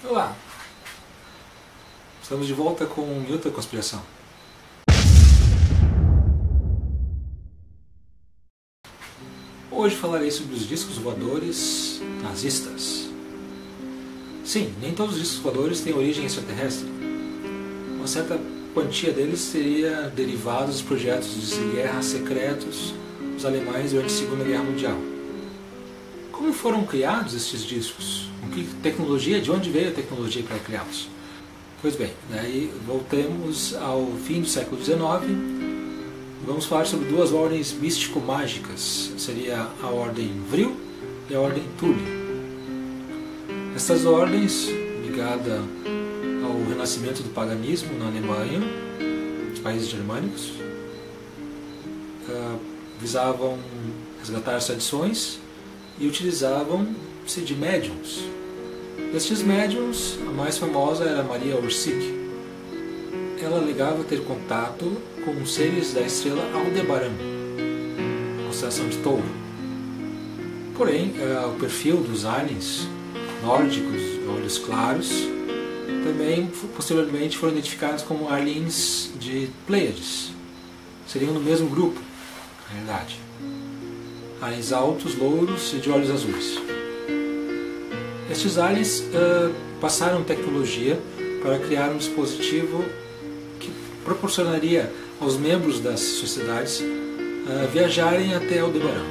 Olá! Estamos de volta com Minuto da Conspiração. Hoje falarei sobre os discos voadores nazistas. Sim, nem todos os discos voadores têm origem extraterrestre. Uma certa quantia deles seria derivados dos projetos de guerra secretos dos alemães durante a Segunda Guerra Mundial. Como foram criados estes discos? Com que tecnologia? De onde veio a tecnologia para criá-los? Pois bem, daí voltemos ao fim do século XIX. Vamos falar sobre duas ordens místico-mágicas. Seria a Ordem Vril e a Ordem Thule. Essas ordens, ligadas ao renascimento do paganismo na Alemanha, nos países germânicos, visavam resgatar as tradições e utilizavam-se de médiums. Destes médiums, a mais famosa era Maria Orsic. Ela alegava ter contato com os seres da estrela Aldebaran, constelação de Touro. Porém, o perfil dos aliens nórdicos, olhos claros, também posteriormente foram identificados como aliens de Pleiades. Seriam no mesmo grupo, na realidade. Aliens altos, louros e de olhos azuis. Estes aliens passaram tecnologia para criar um dispositivo que proporcionaria aos membros das sociedades viajarem até Aldebaran.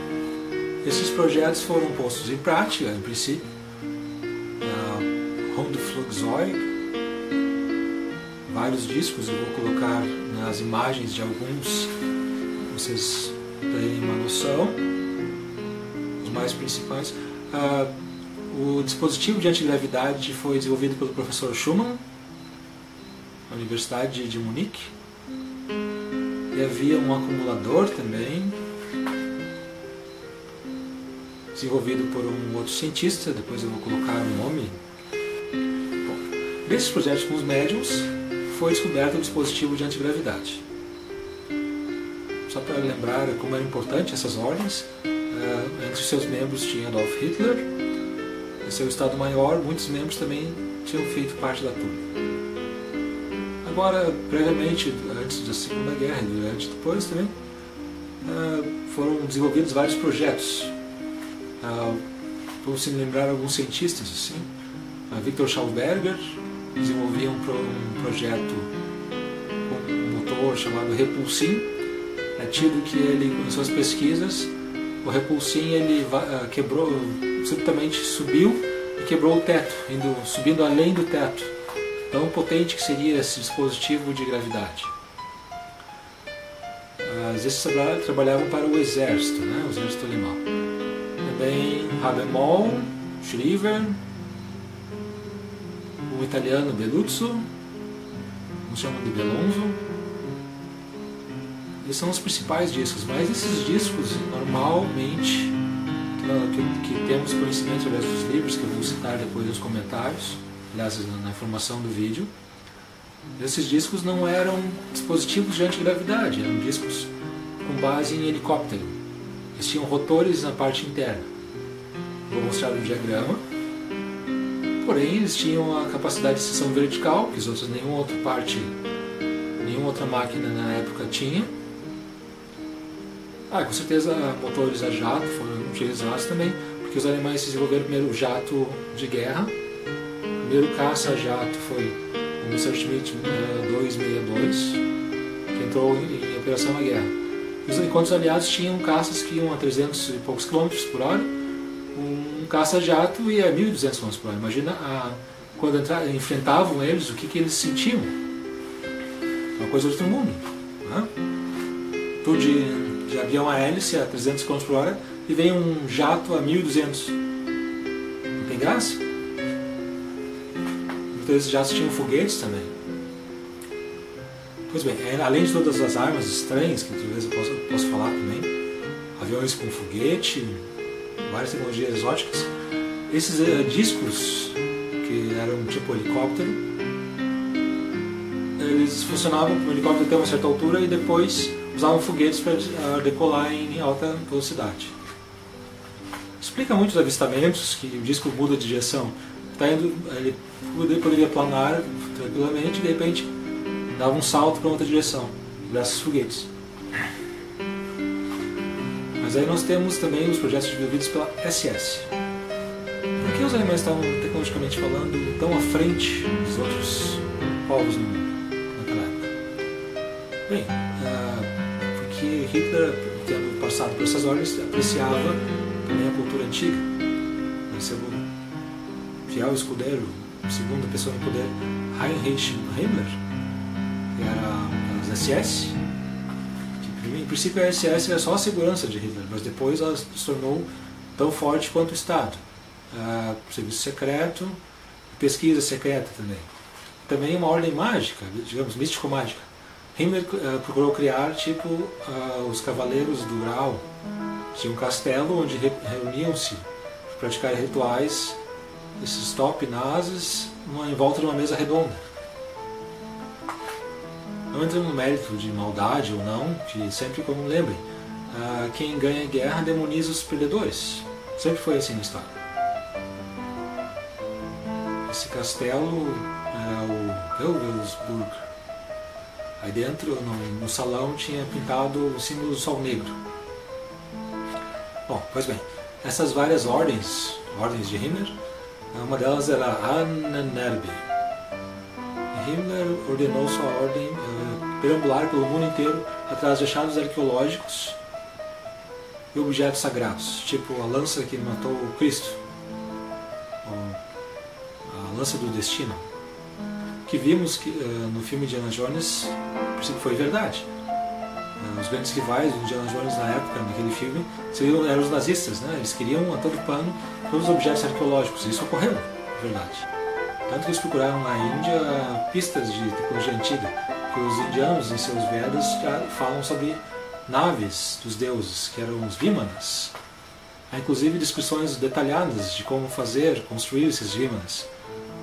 Esses projetos foram postos em prática, em princípio. Rundflugzeug, vários discos, eu vou colocar nas imagens de alguns, vocês terem uma noção. Os mais principais. O dispositivo de antigravidade foi desenvolvido pelo professor Schumann, na Universidade de Munique. E havia um acumulador também, desenvolvido por um outro cientista, depois eu vou colocar o nome. Bom, desses projetos com os médiums, foi descoberto o dispositivo de antigravidade. Só para lembrar como eram importantes essas ordens, entre seus membros tinha Adolf Hitler. Em seu Estado-Maior, muitos membros também tinham feito parte da turma. Agora, previamente, antes da Segunda Guerra e durante depois também, foram desenvolvidos vários projetos. Vou se lembrar alguns cientistas, assim. Victor Schauberger desenvolvia um projeto com um motor chamado Repulsin. É tido que ele, com suas pesquisas, o Repulsin ele quebrou, subitamente subiu e quebrou o teto, subindo além do teto. Tão potente que seria esse dispositivo de gravidade. Esses trabalhavam para o exército, né? O exército alemão. Também Habermohl, Schriever, o italiano Belluzzo, nos chamam de Belonzo. Esses são os principais discos, mas esses discos, normalmente, que temos conhecimento através dos livros, que eu vou citar depois nos comentários, aliás, na informação do vídeo, esses discos não eram dispositivos de antigravidade, eram discos com base em helicóptero. Eles tinham rotores na parte interna. Vou mostrar um diagrama. Porém, eles tinham a capacidade de seção vertical, que as outras nenhuma outra máquina na época tinha. Com certeza motores a jato foram utilizados também, porque os alemães desenvolveram primeiro o jato de guerra. O primeiro caça a jato foi o Messerschmitt 262, que entrou em operação na guerra. Enquanto os aliados tinham caças que iam a 300 e poucos quilômetros por hora, um caça-jato ia a 1.200 km por hora. Imagina quando enfrentavam eles, o que eles sentiam. Uma coisa de outro mundo. Né? Tudo de avião a hélice a 300 km por hora e vem um jato a 1.200. Não tem graça? Então esses jatos tinham foguetes também. Pois bem, além de todas as armas estranhas, que talvez eu posso falar também, aviões com foguete, várias tecnologias exóticas, esses discos, que eram tipo helicóptero, eles funcionavam com o helicóptero até uma certa altura e depois usavam foguetes para decolar em alta velocidade. Explica muitos avistamentos que o disco muda de direção ele poderia planar tranquilamente e de repente dava um salto para outra direção, graças aos foguetes. Mas aí nós temos também os projetos desenvolvidos pela SS. Por que os alemães estavam, tecnologicamente falando, tão à frente dos outros povos no mundo naquela época? Bem, porque Hitler, tendo passado por essas ordens, apreciava também a cultura antiga. Seu fiel escudeiro, segunda pessoa no poder, Heinrich Himmler, que era das SS. Em princípio a SS era só a segurança de Hitler, mas depois ela se tornou tão forte quanto o Estado. Serviço secreto, pesquisa secreta também. Também uma ordem mágica, digamos, místico-mágica. Himmler procurou criar tipo os Cavaleiros do Graal. Tinha um castelo onde reuniam-se para praticar rituais, esses top nazis, em volta de uma mesa redonda. Não entrando no mérito de maldade ou não, que sempre, como lembrem, quem ganha guerra demoniza os perdedores. Sempre foi assim na história. Esse castelo era o Helvelsburg. Aí dentro, no salão, tinha pintado o símbolo do Sol Negro. Bom, pois bem, essas várias ordens de Himmler, uma delas era Ahnenerbe. Himmler ordenou sua ordem perambular pelo mundo inteiro atrás de achados arqueológicos e objetos sagrados, tipo a lança que matou o Cristo, a lança do destino, que vimos que, no filme Indiana Jones, por princípio foi verdade. Os grandes rivais do Indiana Jones na época, naquele filme, eram os nazistas, né? Eles queriam a todo pano todos os objetos arqueológicos, e isso ocorreu, é verdade. Tanto que eles procuraram na Índia pistas de tecnologia antiga, que os indianos, em seus Vedas, já falam sobre naves dos deuses, que eram os Vimanas. Há inclusive descrições detalhadas de como construir esses Vimanas.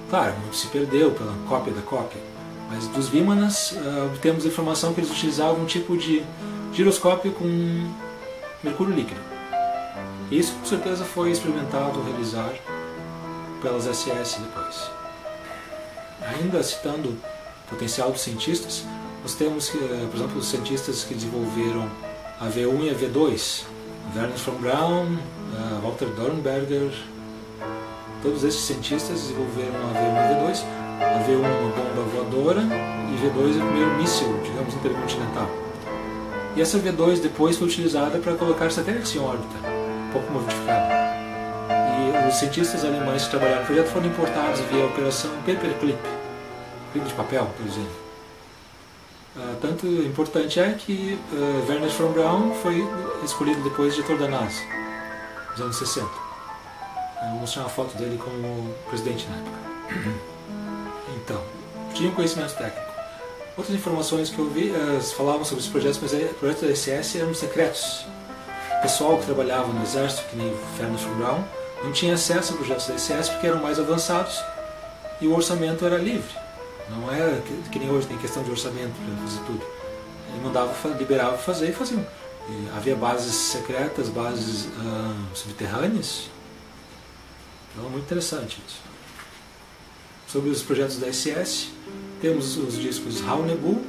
Claro, muito se perdeu pela cópia da cópia, mas dos Vimanas obtemos a informação que eles utilizavam um tipo de giroscópio com mercúrio líquido. E isso com certeza foi experimentado, realizar pelas SS depois. Ainda citando o potencial dos cientistas, nós temos, por exemplo, os cientistas que desenvolveram a V1 e a V2, Wernher von Braun, Walter Dornberger. Todos esses cientistas desenvolveram a V1 e a V2. A V1 uma bomba voadora e V2 o primeiro míssil, digamos, intercontinental. E essa V2 depois foi utilizada para colocar satélites em órbita, um pouco modificada. E os cientistas alemães que trabalharam no projeto foram importados via a operação Paperclip, clipe de papel, por exemplo. Tanto importante é que Wernher von Braun foi escolhido depois diretor da NASA, nos anos 60. Vou mostrar uma foto dele como presidente na época. Então, tinha um conhecimento técnico. Outras informações que eu vi falavam sobre os projetos, mas os projetos da SS eram secretos. O pessoal que trabalhava no exército, que nem Wernher von Braun, não tinha acesso a projetos da SS porque eram mais avançados e o orçamento era livre. Não era que nem hoje, tem questão de orçamento para fazer tudo. Ele mandava, liberava para fazer e faziam. E havia bases secretas, bases subterrâneas. Então, muito interessante isso. Sobre os projetos da SS, temos os discos Raunebu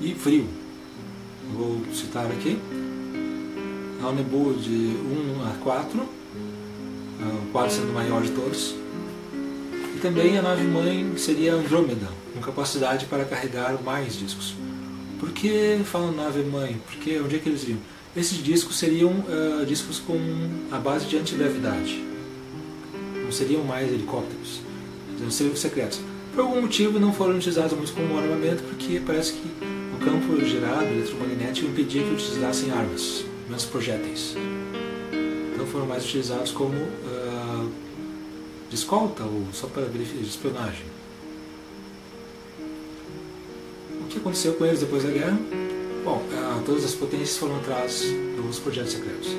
e Frio. Vou citar aqui. Raunebu de 1 a 4, o 4 sendo o maior de todos. E também a nave-mãe, que seria Andrômeda, com capacidade para carregar mais discos. Por que falam nave-mãe? Porque onde é que eles iriam? Esses discos seriam discos com a base de antigravidade. Não seriam mais helicópteros, seriam secretos. Por algum motivo não foram utilizados muito como armamento, porque parece que o campo gerado eletromagnético impedia que utilizassem armas, menos projéteis. Então foram mais utilizados como de escolta ou só para de espionagem. O que aconteceu com eles depois da guerra? Bom, todas as potências foram atrás dos projetos secretos.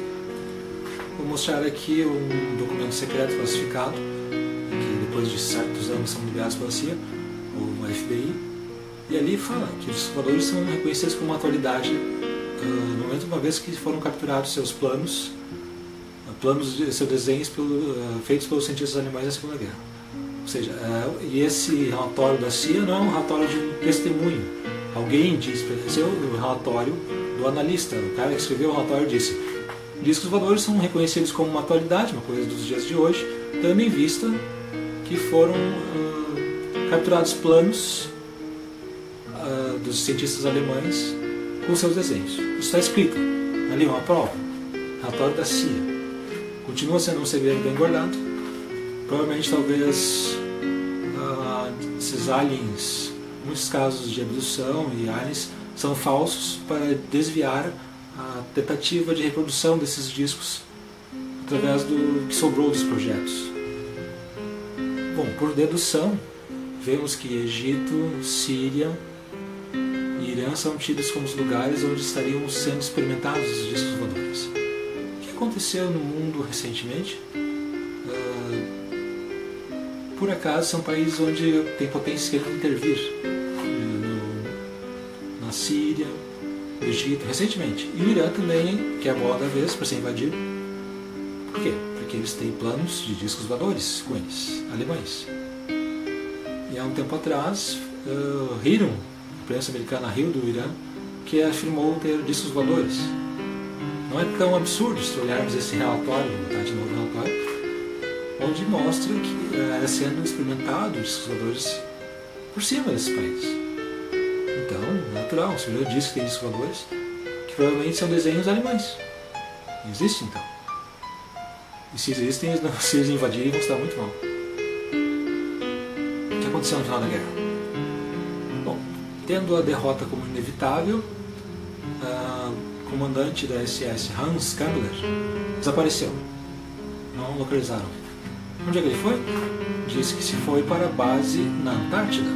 Vou mostrar aqui um documento secreto classificado, que depois de certos anos são liberados pela CIA ou FBI, e ali fala que os valores são reconhecidos como uma atualidade no momento, uma vez que foram capturados seus planos de seus desenhos feitos pelos cientistas alemães na Segunda Guerra. Ou seja, e esse relatório da CIA não é um relatório de um testemunho. Alguém diz, esse é o relatório do analista, o cara que escreveu o relatório disse: discos voadores são reconhecidos como uma atualidade, uma coisa dos dias de hoje, tendo em vista que foram capturados planos dos cientistas alemães com seus desenhos. Isso está escrito ali, uma prova, relatório da CIA. Continua sendo um segredo bem guardado. Provavelmente, talvez, esses aliens, muitos casos de abdução e aliens, são falsos para desviar a tentativa de reprodução desses discos através do que sobrou dos projetos. Bom, por dedução, vemos que Egito, Síria e Irã são tidos como os lugares onde estariam sendo experimentados os discos voadores. O que aconteceu no mundo recentemente? Por acaso, são países onde tem potência de intervir. Na Síria, no Egito, recentemente. E o Irã também, que é a bola da vez para ser invadido. Por quê? Porque eles têm planos de discos voadores com eles, alemães. E há um tempo atrás, riram, a imprensa americana riu do Irã, que afirmou ter discos voadores. Não é tão absurdo se olharmos esse relatório, vou botar de novo o relatório, onde mostra que era sendo experimentado discos voadores por cima desses países. Então, natural, se o Irã diz que tem discos voadores, que provavelmente são desenhos alemães. Existem, então. E se existem, se eles invadirem, vão estar muito mal. O que aconteceu no final da guerra? Bom, tendo a derrota como inevitável, o comandante da SS, Hans Kammler, desapareceu. Não localizaram. Onde é que ele foi? Disse que se foi para a base na Antártida.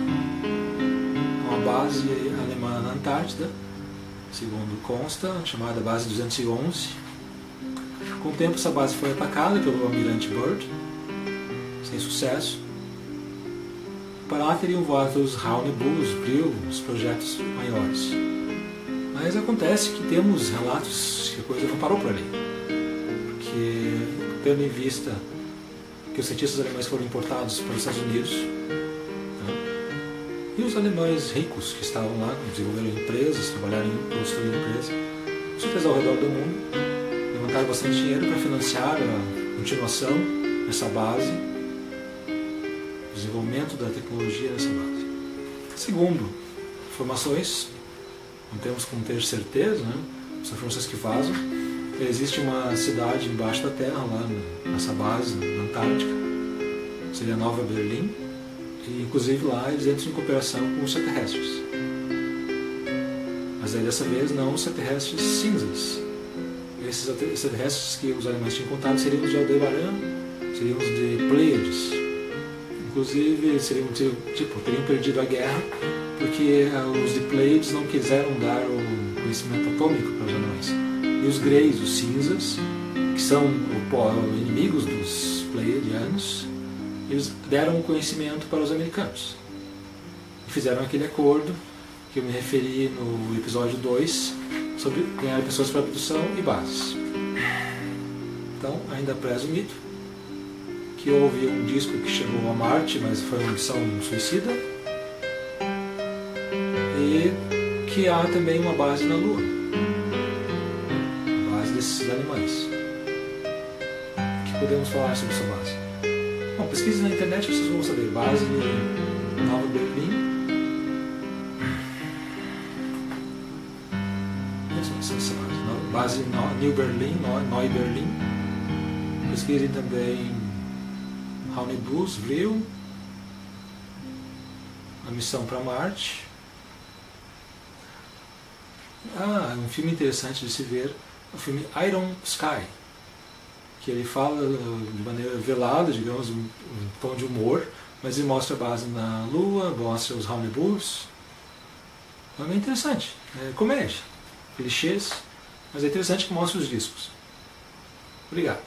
Uma base alemã na Antártida, segundo consta, chamada Base 211. Com o tempo, essa base foi atacada pelo almirante Byrd, sem sucesso. Para lá teriam voado os Haunebus, Vril, os projetos maiores. Mas acontece que temos relatos que a coisa não parou por ali. Porque, tendo em vista que os cientistas alemães foram importados para os Estados Unidos, e os alemães ricos que estavam lá, desenvolveram empresas, trabalharam em construir empresas, com certeza ao redor do mundo, levantaram bastante dinheiro para financiar a continuação dessa base, o desenvolvimento da tecnologia nessa base. Segundo informações, não temos como ter certeza, né? São informações que vazam. Existe uma cidade embaixo da terra, lá nessa base, na Antártica, seria Nova Berlim, e inclusive lá eles entram em cooperação com os extraterrestres. Mas aí dessa vez não os extraterrestres cinzas. Esses extraterrestres que os alemães tinham contado seriam os de Aldebaran, seriam os de Pleiades. Inclusive teriam perdido a guerra porque os de Pleiades não quiseram dar o conhecimento atômico para os alemães. E os greys, os cinzas, que são inimigos dos pleiadianos, eles deram o conhecimento para os americanos. E fizeram aquele acordo que eu me referi no episódio 2, sobre ganhar pessoas para abdução e bases. Então, ainda preza o mito, que houve um disco que chegou a Marte, mas foi uma missão suicida, e que há também uma base na Lua. Desses alemães. O que podemos falar sobre essa base? Bom, pesquise na internet, vocês vão saber. Base Nova Berlim. Base New Berlin, Neu Berlin. Pesquisem também Haunebus, Vril. A missão para Marte. Um filme interessante de se ver. O filme Iron Sky, que ele fala de maneira velada, digamos, um tom de humor, mas ele mostra a base na Lua, mostra os Haunebus. É bem interessante, é comédia, clichês, mas é interessante que mostra os discos. Obrigado.